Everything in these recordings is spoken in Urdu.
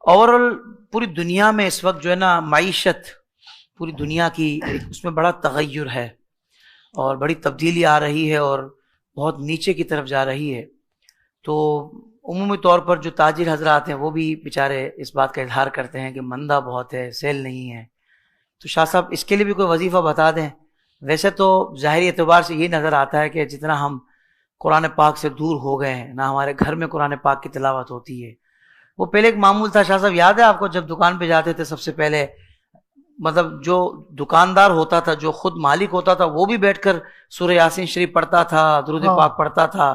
اوور آل پوری دنیا میں اس وقت جو ہے نا معیشت پوری دنیا کی اس میں بڑا تغیر ہے اور بڑی تبدیلی آ رہی ہے اور بہت نیچے کی طرف جا رہی ہے. تو عمومی طور پر جو تاجر حضرات ہیں وہ بھی بیچارے اس بات کا اظہار کرتے ہیں کہ مندہ بہت ہے، سیل نہیں ہے. تو شاہ صاحب اس کے لیے بھی کوئی وظیفہ بتا دیں. ویسے تو ظاہری اعتبار سے یہ نظر آتا ہے کہ جتنا ہم قرآن پاک سے دور ہو گئے ہیں، نہ ہمارے گھر میں قرآن پاک کی تلاوت ہوتی ہے. وہ پہلے ایک معمول تھا شاہ صاحب، یاد ہے آپ کو جب دکان پہ جاتے تھے سب سے پہلے مطلب جو دکاندار ہوتا تھا، جو خود مالک ہوتا تھا، وہ بھی بیٹھ کر سورہ یاسین شریف پڑھتا تھا، درود پاک پڑھتا تھا،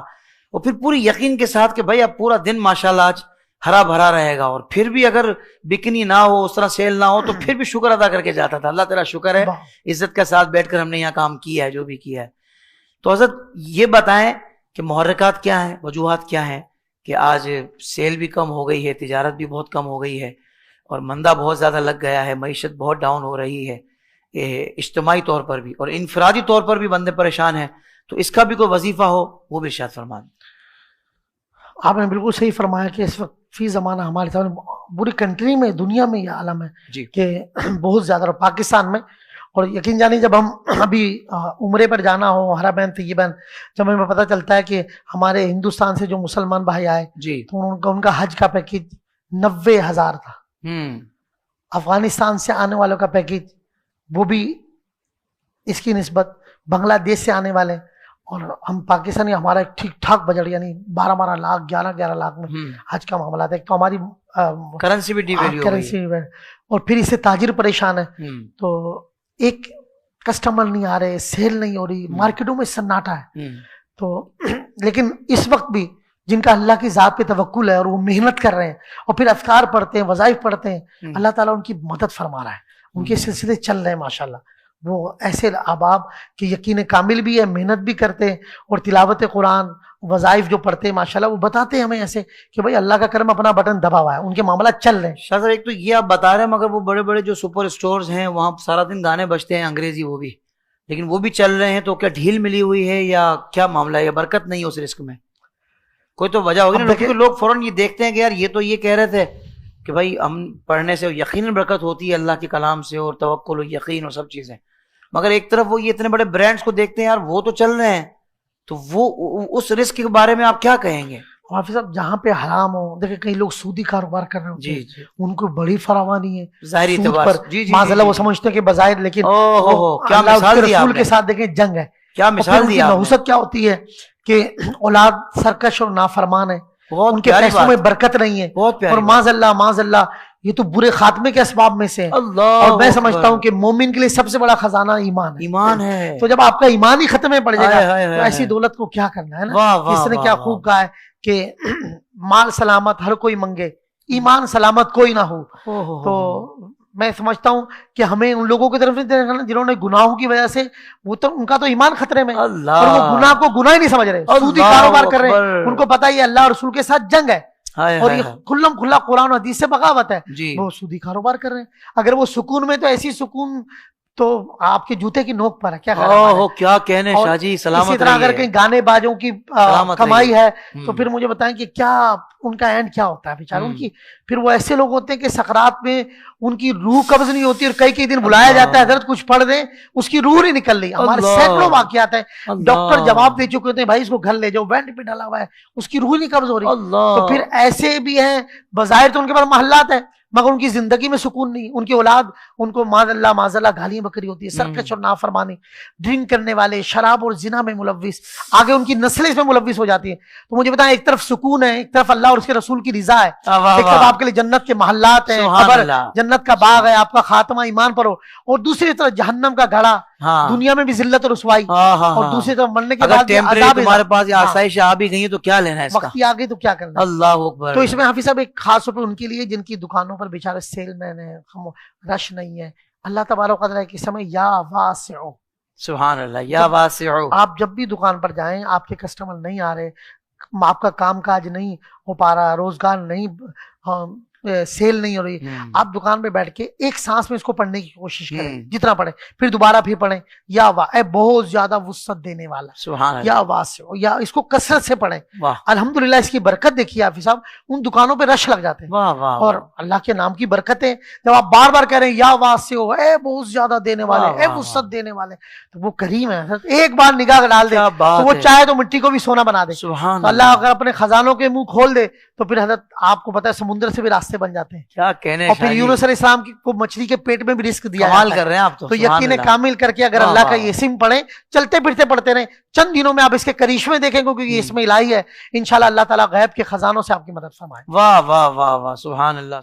اور پھر پوری یقین کے ساتھ کہ بھائی اب پورا دن ماشاءاللہ آج ہرا بھرا رہے گا، اور پھر بھی اگر بکنی نہ ہو، اس طرح سیل نہ ہو، تو پھر بھی شکر ادا کر کے جاتا تھا، اللہ تیرا شکر ہے عزت کے ساتھ بیٹھ کر ہم نے یہاں کام کیا ہے جو بھی کیا ہے. تو حضرت یہ بتائیں کہ محرکات کیا ہیں، وجوہات کیا ہیں کہ آج سیل بھی کم ہو گئی ہے، تجارت بھی بہت کم ہو گئی ہے، اور مندہ بہت زیادہ لگ گیا ہے، معیشت بہت ڈاؤن ہو رہی ہے، اجتماعی طور پر بھی اور انفرادی طور پر بھی بندے پریشان ہیں. تو اس کا بھی کوئی وظیفہ ہو وہ بھی ارشاد فرما دیں. آپ نے بالکل صحیح فرمایا کہ اس وقت فی زمانہ ہمارے سامنے پوری کنٹری میں، دنیا میں یہ عالم ہے جی کہ بہت زیادہ، اور پاکستان میں، اور یقین جانیں جب ہم ابھی عمرے پر جانا ہو حرمین طیبین، جب ہمیں پتہ چلتا ہے کہ ہمارے ہندوستان سے جو مسلمان بھائی آئے جی تو ان کا حج کا پیکیج 90,000 تھا. افغانستان سے آنے والوں کا پیکیج وہ بھی اس کی نسبت، بنگلہ دیش سے آنے والے، اور ہم پاکستانی ہمارا ایک ٹھیک ٹھاک بجٹ، یعنی 12 لاکھ 11 لاکھ میں حج کا معاملات ہے. تو ہماری کرنسی بھی ڈی ویلیو ہو گئی ہے، اور پھر اس سے تاجر پریشان ہے. تو ایک کسٹمر نہیں آ رہے، سیل نہیں ہو رہی، مارکیٹوں میں سناٹا ہے. تو لیکن اس وقت بھی جن کا اللہ کی ذات پہ توکل ہے اور وہ محنت کر رہے ہیں اور پھر اذکار پڑھتے ہیں، وظائف پڑھتے ہیں، اللہ تعالیٰ ان کی مدد فرما رہا ہے، ان کے سلسلے چل رہے ہیں ماشاءاللہ. وہ ایسے احباب کہ یقین کامل بھی ہے، محنت بھی کرتے ہیں، اور تلاوت قرآن، وظائف جو پڑھتے ہیں ماشاءاللہ، وہ بتاتے ہیں ہمیں ایسے کہ بھائی اللہ کا کرم، اپنا بٹن دبا ہوا ہے، ان کے معاملات چل رہے ہیں. شاہ صاحب ایک تو یہ آپ بتا رہے ہیں، مگر وہ بڑے بڑے جو سپر اسٹورز ہیں وہاں سارا دن گانے بجتے ہیں انگریزی، وہ بھی، لیکن وہ بھی چل رہے ہیں، تو کیا ڈھیل ملی ہوئی ہے یا کیا معاملہ ہے، یا برکت نہیں ہے اس رزق میں؟ کوئی تو وجہ ہوگی نا، کیونکہ لوگ فوراً یہ دیکھتے ہیں کہ یار یہ تو یہ کہہ رہے تھے کہ بھائی ہم پڑھنے سے یقیناً برکت ہوتی ہے اللہ کے کلام سے، اور توکل و یقین اور سب چیزیں، مگر ایک طرف وہ یہ اتنے بڑے برانڈز کو دیکھتے ہیں، یار وہ تو چل رہے ہیں، تو وہ اس رزق کے بارے میں آپ کیا کہیں گے؟ حافظ صاحب جہاں پہ حرام ہو، دیکھیں کئی لوگ سودی کاروبار کر رہے ہوتے ہیں، جی ان کو بڑی فراوانی ہے ظاہری سود اعتبار پر، معاذاللہ وہ سمجھتے ہیں کہ بظاہر، لیکن کیا مثال دی رسول کے ساتھ دیکھیں جنگ ہے، کیا مثال دی آپ نے، نحوست کیا ہوتی ہے کہ اولاد سرکش اور نافرمان ہے، ان کے پیسوں میں برکت نہیں ہے، اور معاذاللہ یہ تو برے خاتمے کے اسباب میں سے ہے. اور میں سمجھتا ہوں کہ مومن کے لیے سب سے بڑا خزانہ ایمان ہے. تو جب آپ کا ایمان ہی ختم پڑ جائے گا تو ایسی دولت کو کیا کرنا ہے نا. اس نے کیا خوب کہا ہے کہ مال سلامت ہر کوئی منگے، ایمان سلامت کوئی نہ ہو. تو میں سمجھتا ہوں کہ ہمیں ان لوگوں کی طرف نہیں دیکھنا جنہوں نے گناہوں کی وجہ سے، وہ تو ان کا تو ایمان خطرے میں، اور وہ گناہ کو گناہ ہی نہیں سمجھ رہے، سودی کاروبار کر رہے ہیں، ان کو پتہ ہی اللہ اور رسول کے ساتھ جنگ ہے، اور یہ کھلم کھلا قرآن و حدیث سے بغاوت ہے، وہ سودی کاروبار کر رہے ہیں. اگر وہ سکون میں، تو ایسی سکون تو آپ کے جوتے کی نوک پر ہے. کیا کہنے شاہ جی، سلامت. اسی طرح اگر کہیں گانے بازوں کی کمائی ہے تو پھر مجھے بتائیں کہ کیا ان کا اینڈ کیا ہوتا ہے بیچاروں ان کی. پھر وہ ایسے لوگ ہوتے ہیں کہ سکرات میں ان کی روح قبض نہیں ہوتی، اور کئی دن بلایا جاتا ہے حضرت کچھ پڑھ دیں، اس کی روح نہیں نکل رہی. ہمارے سینکڑوں واقعات ہیں، ڈاکٹر جواب دے چکے ہوتے ہیں بھائی اس کو گھر لے جاؤ، بینڈ پہ ڈالا ہوا ہے، اس کی روح نہیں قبض ہو رہی. تو پھر ایسے بھی ہیں، بظاہر تو ان کے پاس محلات ہیں مگر ان کی زندگی میں سکون نہیں. ان کی اولاد ان کو معاذ اللہ گالیاں بکری ہوتی ہے، سرکش اور نافرمانی، ڈرنک کرنے والے، شراب اور زنا میں ملوث، آگے ان کی نسلیں اس میں ملوث ہو جاتی ہیں. تو مجھے بتائیں ایک طرف سکون ہے، ایک طرف اللہ اور اس کے رسول کی رضا ہے، ایک طرف آپ کے لیے جنت کے محلات ہیں، قبر جنت کا باغ ہے، آپ کا خاتمہ ایمان پر ہو، اور دوسری طرف جہنم کا گڑھا، دنیا میں بھی ذلت اور رسوائی، اور دوسری طرف مرنے کے بعد تمہارے پاس آسائش آ بھی گئی تو کیا لینا ہے، وقتی آ گئی تو کیا کرنا. اللہ اکبر. تو اس میں حافظ صاحب ایک خاص طور پر ان کے لیے جن کی دکانوں پر بیچارے سیل مین ہے، رش نہیں ہے، اللہ تبارک و تعالیٰ کے سمے یا واسع، سبحان اللہ، یا واسع. آپ جب بھی دکان پر جائیں، آپ کے کسٹمر نہیں آ رہے، آپ کا کام کاج نہیں، ہو پا رہا، روزگار نہیں، سیل نہیں ہو رہی، آپ دکان پہ بیٹھ کے ایک سانس میں اس کو پڑھنے کی کوشش کریں، جتنا پڑھیں، پھر دوبارہ پھر پڑھیں، یا اے بہت زیادہ وسعت دینے والا، یا واسع، یا اس کو کثرت سے پڑھیں۔ الحمدللہ اس کی برکت دیکھیے حافظ صاحب، ان دکانوں پہ رش لگ جاتے ہیں، اور اللہ کے نام کی برکتیں جب آپ بار بار کہہ رہے ہیں یا واسع ہو، اے بہت زیادہ دینے والے، اے وسعت دینے والے، تو وہ کریم ہے، ایک بار نگاہ ڈال دے تو وہ چاہے تو مٹی کو بھی سونا بنا دے۔ تو اللہ اگر اپنے خزانوں کے منہ کھول دے تو پھر حضرت آپ کو پتا ہے سمندر سے بھی راستے بن جاتے ہیں، کیا کہنے، اور پھر یونس علیہ السلام کو مچھلی کے پیٹ میں بھی رزق دیا کمال کر رہے ہیں آپ تو یقین کامل کر کے اگر اللہ کا یہ اسم پڑھیں، چلتے پھرتے پڑھتے رہیں، چند دنوں میں آپ اس کے کرشمے دیکھیں گے، کیونکہ یہ اسم الہی ہے، انشاءاللہ اللہ تعالیٰ غیب کے خزانوں سے آپ کی مدد فرمائے۔ واہ واہ واہ واہ، سبحان اللہ۔